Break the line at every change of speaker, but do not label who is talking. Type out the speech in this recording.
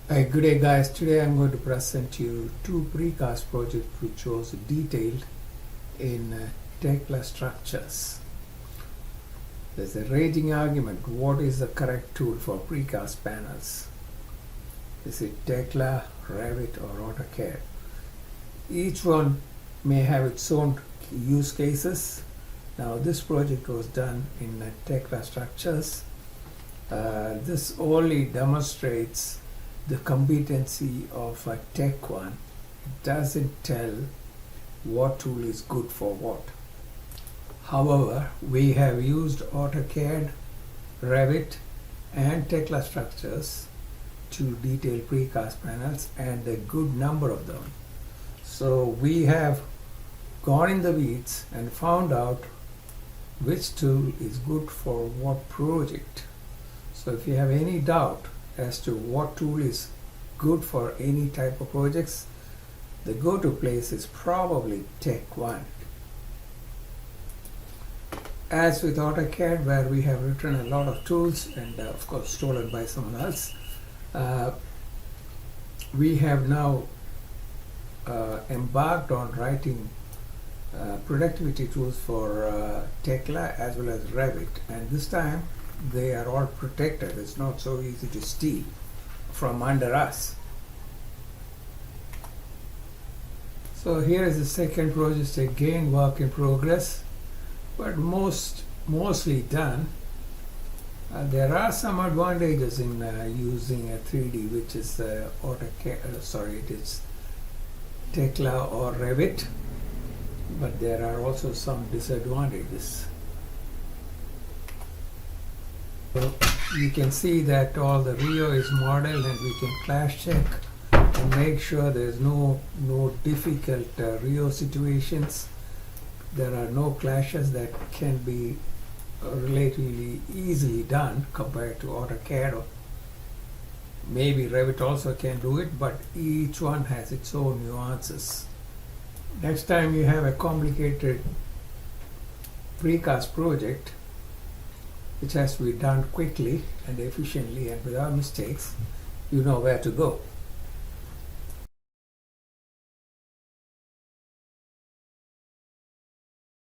Good day guys, today I'm going to present you two precast projects which was detailed in Tekla Structures. There's a raging argument, what is the correct tool for precast panels? Is it Tekla, Revit or AutoCAD? Each one may have its own use cases. Now this project was done in Tekla Structures. This only demonstrates the competency of a Tek1. It doesn't tell what tool is good for what. However, we have used AutoCAD, Revit and Tekla Structures to detail precast panels, and a good number of them. So we have gone in the weeds and found out which tool is good for what project. So if you have any doubt as to what tool is good for any type of projects, the go-to place is probably Tek1. As with AutoCAD, where we have written a lot of tools and of course stolen by someone else, we have now embarked on writing productivity tools for Tekla as well as Revit, and this time they are all protected. It's not so easy to steal from under us. So here is the second project, again work in progress, but mostly done. There are some advantages in using a 3D, which is AutoCAD, it is Tekla or Revit, but there are also some disadvantages. So you can see that all the Rio is modeled, and we can clash check and make sure there's no difficult Rio situations. There are no clashes that can be relatively easily done compared to AutoCAD. Or maybe Revit also can do it, but each one has its own nuances. Next time you have a complicated precast project which has to be done quickly and efficiently and without mistakes, you know where to go.